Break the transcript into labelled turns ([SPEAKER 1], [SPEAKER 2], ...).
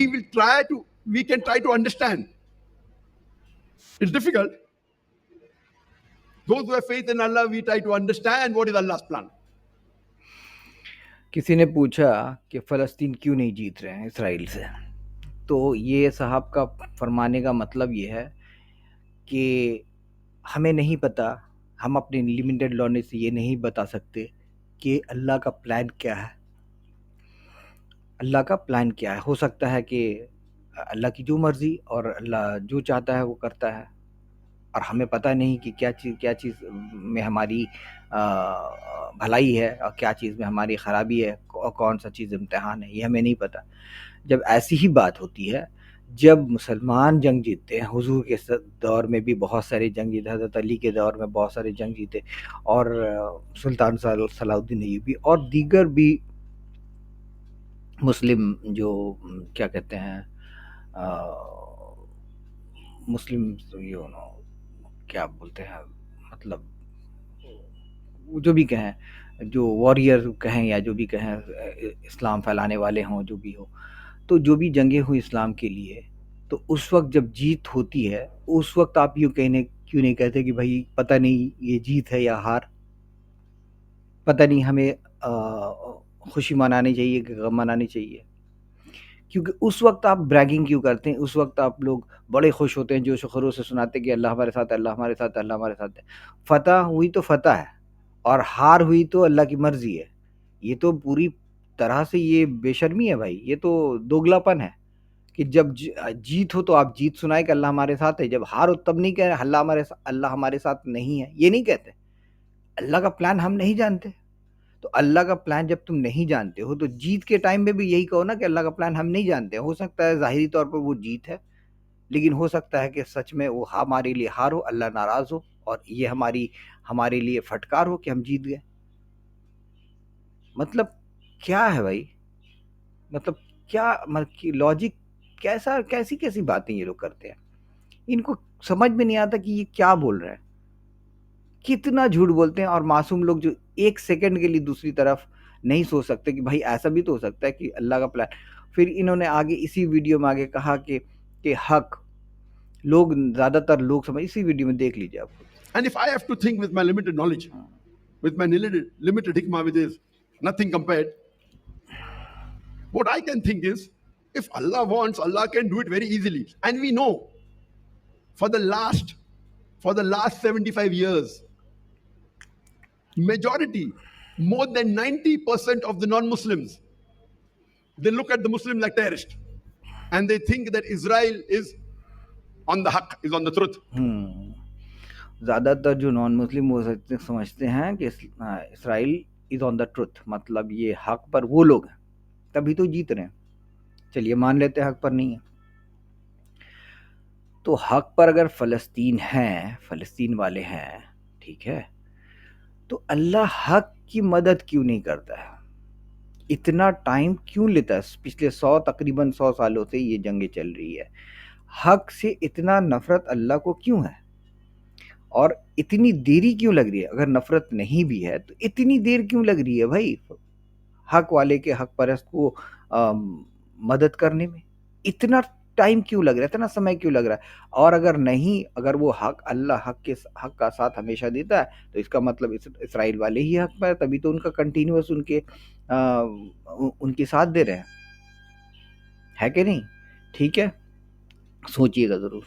[SPEAKER 1] we can try to understand. It's difficult. Those who have faith in Allah, we try to understand what is Allah's plan.
[SPEAKER 2] किसी ने पूछा कि फ़लस्तीन क्यों नहीं जीत रहे हैं इसराइल से, तो ये साहब का फरमाने का मतलब ये है कि हमें नहीं पता, हम अपने लिमिटेड नॉलेज से ये नहीं बता सकते कि अल्लाह का प्लान क्या है। अल्लाह का प्लान क्या है? हो सकता है कि अल्लाह की जो मर्ज़ी और अल्लाह जो चाहता है वो करता है, और हमें पता नहीं कि क्या चीज़ में हमारी भलाई है और क्या चीज़ में हमारी ख़राबी है और कौन सा चीज़ इम्तिहान है, ये हमें नहीं पता। जब ऐसी ही बात होती है, जब मुसलमान जंग जीतते हैं, हुजूर के दौर में भी बहुत सारे जंग जीते, हज़रत अली के दौर में बहुत सारे जंग जीते, और सुल्तान सलाहुद्दीन अय्यूबी और दीगर भी मुस्लिम जो क्या कहते हैं मुस्लिम क्या बोलते हैं, मतलब जो भी कहें, जो वॉरियर कहें या जो भी कहें, इस्लाम फैलाने वाले हों, जो भी हो, तो जो भी जंगें हुई इस्लाम के लिए, तो उस वक्त जब जीत होती है, उस वक्त आप क्यों नहीं कहते कि भाई पता नहीं ये जीत है या हार, पता नहीं हमें खुशी मनानी चाहिए कि गम मनानी चाहिए? क्योंकि उस वक्त आप ब्रैगिंग क्यों करते हैं? उस वक्त आप लोग बड़े खुश होते हैं, जोश खरोश से सुनाते हैं कि अल्लाह हमारे साथ है, अल्लाह हमारे साथ है, अल्लाह हमारे साथ है। फतह हुई तो फतह है, और हार हुई तो अल्लाह की मर्जी है। ये तो पूरी तरह से ये बेशर्मी है भाई, ये तो दोगलापन है कि जब जीत हो तो आप जीत सुनाए कि अल्लाह हमारे साथ है, जब हार हो तब नहीं कह अल्लाह हमारे साथ नहीं है, ये नहीं कहते। अल्लाह का प्लान हम नहीं जानते, तो अल्लाह का प्लान जब तुम नहीं जानते हो तो जीत के टाइम में भी यही कहो ना कि अल्लाह का प्लान हम नहीं जानते। हो सकता है ज़ाहिरी तौर पर वो जीत है, लेकिन हो सकता है कि सच में वो हमारे लिए हार हो, अल्लाह नाराज़ हो और ये हमारे लिए फटकार हो कि हम जीत गए। मतलब क्या है भाई? मतलब क्या कि लॉजिक कैसी बातें ये लोग करते हैं? इनको समझ में नहीं आता कि ये क्या बोल रहे हैं। कितना झूठ बोलते हैं, और मासूम लोग जो 1 सेकंड के लिए दूसरी तरफ नहीं सोच सकते कि भाई ऐसा भी तो हो सकता है कि अल्लाह का प्लान। फिर इन्होंने आगे इसी वीडियो में आगे कहा कि हक लोग, ज़्यादातर लोग समझ, इसी वीडियो में देख लीजिए आप खुद।
[SPEAKER 1] And if I have to think with my limited knowledge, with my limited hikmah, with his nothing compared, what I can think is, if Allah wants, Allah can do it very easily. And we know for the last 75 years, majority, more than 90% of the non-Muslims, they look at the Muslim like terrorist, and they think that Israel is on the haq, is on the truth.
[SPEAKER 2] ज़्यादातर जो non Muslim वो समझते हैं कि Israel is on the truth, मतलब ये हक पर वो लोग हैं, तभी तो जीत रहे हैं। चलिए मान लेते हैं हक पर नहीं है, तो हक पर अगर फ़लस्तीन है, फ़लस्तीन वाले हैं, ठीक है, तो अल्लाह हक की मदद क्यों नहीं करता है? इतना टाइम क्यों लेता है? पिछले तकरीबन 100 सालों से ये जंगें चल रही है। हक से इतना नफ़रत अल्लाह को क्यों है? और इतनी देरी क्यों लग रही है? अगर नफ़रत नहीं भी है तो इतनी देर क्यों लग रही है भाई हक वाले के, हक परस्त को मदद करने में? इतना टाइम क्यों लग रहा है, इतना समय क्यों लग रहा है? और अगर वो हक, अल्लाह हक का साथ हमेशा देता है, तो इसका मतलब इसराइल वाले ही हक पर है, तभी तो उनका कंटिन्यूअस उनके साथ दे रहे हैं, है कि नहीं? ठीक है, सोचिएगा ज़रूर।